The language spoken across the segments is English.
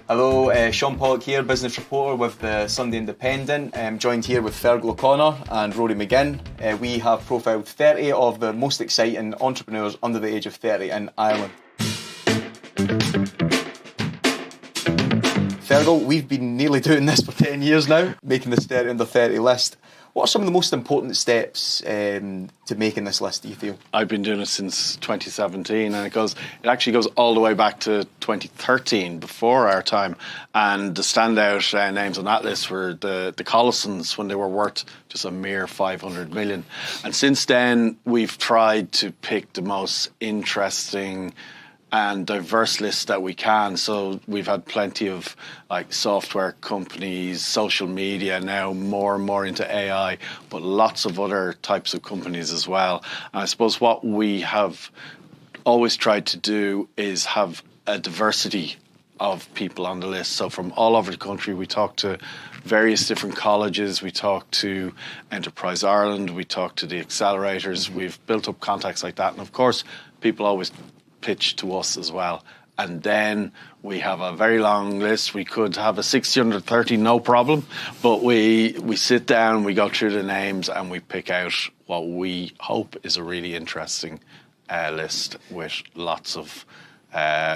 Hello, Sean Pollock here, business reporter with the Sunday Independent. I'm joined here with Fearghal O'Connor and Rory McGinn. We have profiled 30 of the most exciting entrepreneurs under the age of 30 in Ireland. Fearghal, we've been nearly doing this for 10 years now, making this 30 under 30 list. What are some of the most important steps to making this list, do you feel? I've been doing it since 2017, and it actually goes all the way back to 2013, before our time. And the standout names on that list were the Collisons, when they were worth just a mere 500 million. And since then, we've tried to pick the most interesting and diverse list that we can. So we've had plenty of like software companies, social media, now more and more into AI, but lots of other types of companies as well. And I suppose what we have always tried to do is have a diversity of people on the list. So from all over the country, we talk to various different colleges, we talk to Enterprise Ireland, we talk to the accelerators, we've built up contacts like that. And of course, people always pitch to us as well. And then we have a very long list. We could have a 60 under 30, no problem. But we sit down, we go through the names, and we pick out what we hope is a really interesting list with lots of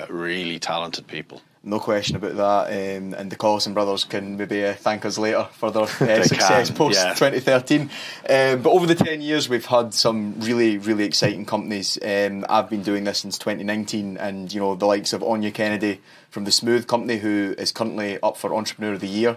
really talented people. No question about that, and the Collison brothers can maybe thank us later for their success post-2013. But over the 10 years, we've had some really, really exciting companies. I've been doing this since 2019, and you know, the likes of Anya Kennedy from the Smooth Company, who is currently up for Entrepreneur of the Year.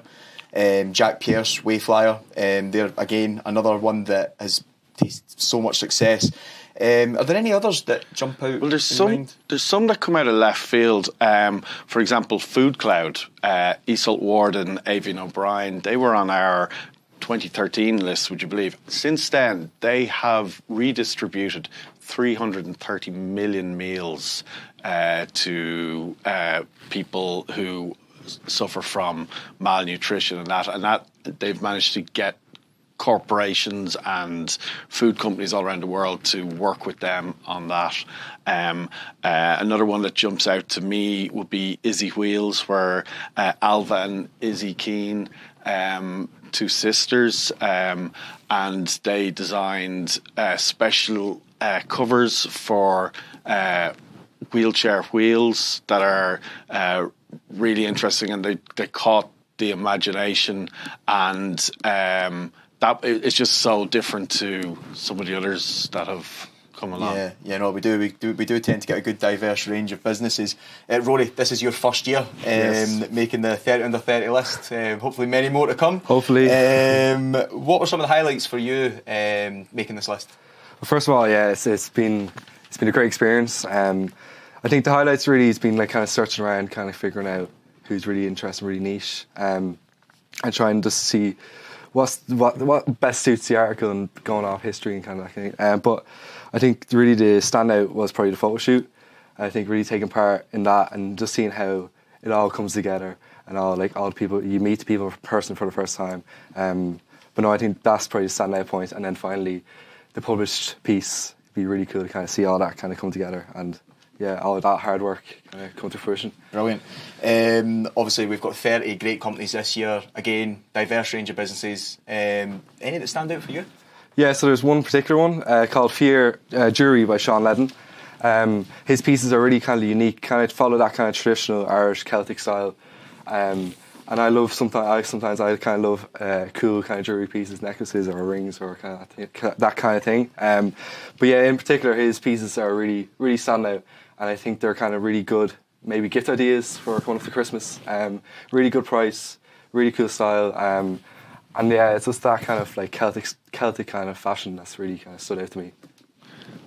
Jack Pierce, Wayflyer, they're again another one that has tasted so much success. Are there any others that jump out? Well, there's some that come out of left field. For example, Food Cloud, Iseult Ward and Avian O'Brien, they were on our 2013 list, would you believe? Since then, they have redistributed 330 million meals to people who suffer from malnutrition and that they've managed to get corporations and food companies all around the world to work with them on that. Another one that jumps out to me would be Izzy Wheels, where Alva and Izzy Keane, two sisters, and they designed special covers for wheelchair wheels that are really interesting, and they caught the imagination, and that it's just so different to some of the others that have come along. Yeah, no, we do tend to get a good diverse range of businesses. Rory, this is your first year making the 30 under 30 list. Hopefully, many more to come. Hopefully. What were some of the highlights for you making this list? Well, first of all, it's been a great experience. I think the highlights really has been like kind of searching around, kind of figuring out who's really interesting, really niche, and trying just to see what best suits the article and going off history and kind of that thing. But I think really the standout was probably the photo shoot. I think really taking part in that and just seeing how it all comes together and all the people, you meet the people in person for the first time. But no, I think that's probably the standout point. And then finally, the published piece, it'd be really cool to kind of see all that kind of come together and all of that hard work come to fruition. Brilliant. Obviously, we've got 30 great companies this year. Again, diverse range of businesses. Any that stand out for you? Yeah, so there's one particular one called Jury by Sean Ledden. His pieces are really kind of unique, kind of follow that kind of traditional Irish Celtic style. And I love sometimes I kind of love cool kind of jewelry pieces, necklaces or rings or kind of that kind of thing. But yeah, in particular, his pieces are really, really stand out. And I think they're kind of really good, maybe gift ideas for coming up to Christmas. Really good price, really cool style. And yeah, it's just that kind of like Celtic kind of fashion that's really kind of stood out to me.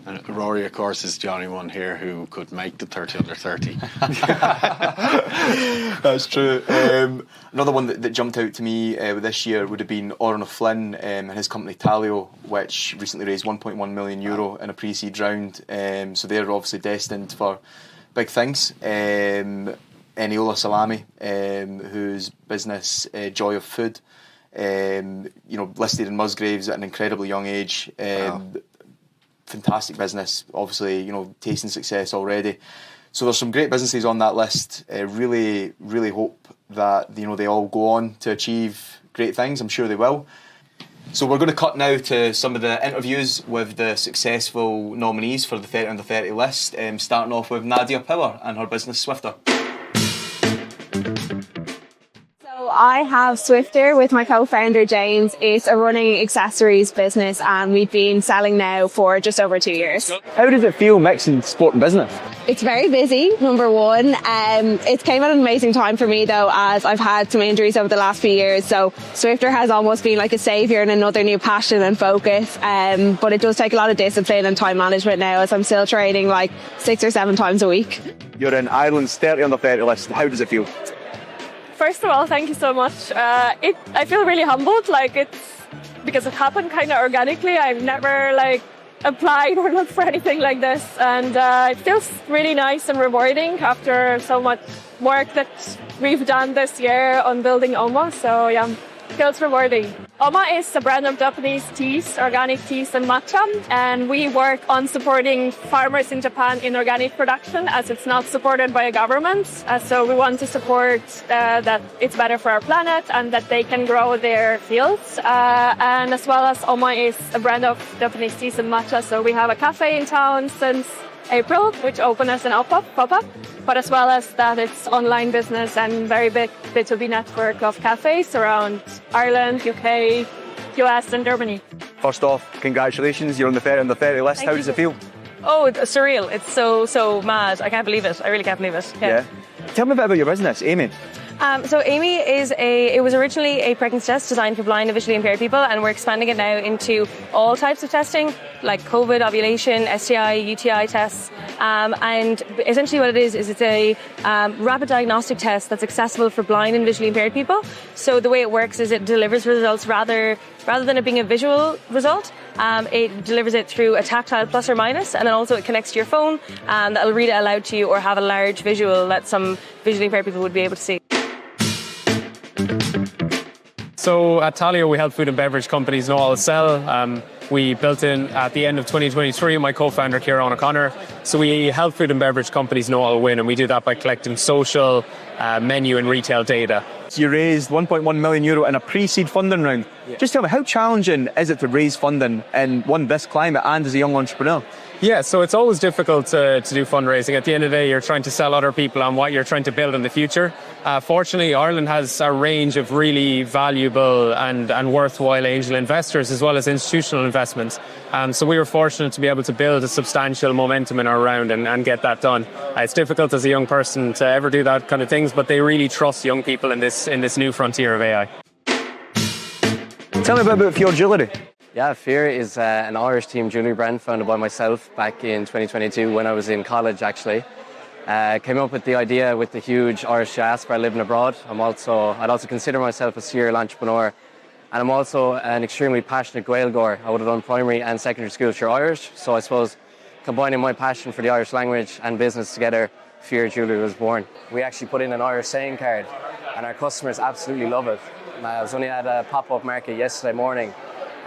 And Rory, of course, is the only one here who could make the 30 under 30. That's true. Another one that jumped out to me this year would have been Oran O'Flynn and his company Talio, which recently raised €1.1 million in a pre-seed round. So they're obviously destined for big things. Eniola Salami, whose business Joy of Food, listed in Musgraves at an incredibly young age. Fantastic business, obviously, tasting success already. So there's some great businesses on that list. Really, really hope that they all go on to achieve great things. I'm sure they will. So we're going to cut now to some of the interviews with the successful nominees for the 30 under 30 list, starting off with Nadia Power and her business Swifter. I have Swifter with my co-founder James. It's a running accessories business and we've been selling now for just over 2 years. How does it feel mixing sport and business? It's very busy, number one. It came at an amazing time for me though, as I've had some injuries over the last few years. So Swifter has almost been like a saviour and another new passion and focus. But it does take a lot of discipline and time management now, as I'm still training like 6 or 7 times a week. You're in Ireland's 30 under 30 list. How does it feel? First of all, thank you so much. I feel really humbled, because it happened kind of organically. I've never applied or looked for anything like this, and it feels really nice and rewarding after so much work that we've done this year on building Oma. So yeah, it feels rewarding. Oma is a brand of Japanese teas, organic teas and matcha, and we work on supporting farmers in Japan in organic production, as it's not supported by a government. So we want to support that it's better for our planet and that they can grow their fields. And as well as Oma is a brand of Japanese teas and matcha, so we have a cafe in town since April, which opened as an pop-up, but as well as that, it's online business and very big B2B network of cafes around Ireland, UK, US and Germany. First off, congratulations, you're on the 30 under 30 list. How does it feel? Oh, it's surreal. It's so mad. I can't believe it. I really can't believe it. Yeah. Tell me a bit about your business, Amy. So Amy it was originally a pregnancy test designed for blind and visually impaired people, and we're expanding it now into all types of testing, like COVID, ovulation, STI, UTI tests. And essentially what it is it's a rapid diagnostic test that's accessible for blind and visually impaired people. So the way it works is it delivers results rather than it being a visual result. It delivers it through a tactile plus or minus, and then also it connects to your phone, and that'll read it aloud to you or have a large visual that some visually impaired people would be able to see. So at Talio, we help food and beverage companies know how to sell. We built in at the end of 2023, my co-founder Ciarán O'Connor. So we help food and beverage companies know how to win, and we do that by collecting social, menu and retail data. So you raised €1.1 million in a pre-seed funding round. Yeah. Just tell me, how challenging is it to raise funding in this climate and as a young entrepreneur? Yeah, so it's always difficult to do fundraising. At the end of the day, you're trying to sell other people on what you're trying to build in the future. Fortunately, Ireland has a range of really valuable and worthwhile angel investors as well as institutional investments. So we were fortunate to be able to build a substantial momentum in our round and get that done. It's difficult as a young person to ever do that kind of things, but they really trust young people in this new frontier of AI. Tell me about Fear Jewellery. Yeah, Fear is an Irish team jewellery brand founded by myself back in 2022 when I was in college, actually. Came up with the idea with the huge Irish diaspora living abroad. I'd also consider myself a serial entrepreneur, and I'm also an extremely passionate Gaeilgeoir. I would have done primary and secondary school through Irish, so I suppose combining my passion for the Irish language and business together, Fear Jewellery was born. We actually put in an Irish saying card, and our customers absolutely love it. I was only at a pop-up market yesterday morning,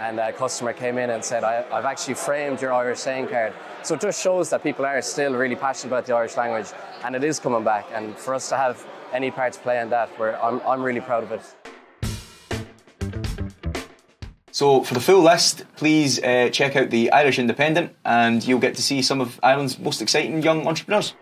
and a customer came in and said, I've actually framed your Irish saying card. So it just shows that people are still really passionate about the Irish language, and it is coming back. And for us to have any part to play in that, I'm really proud of it. So for the full list, please check out the Irish Independent, and you'll get to see some of Ireland's most exciting young entrepreneurs.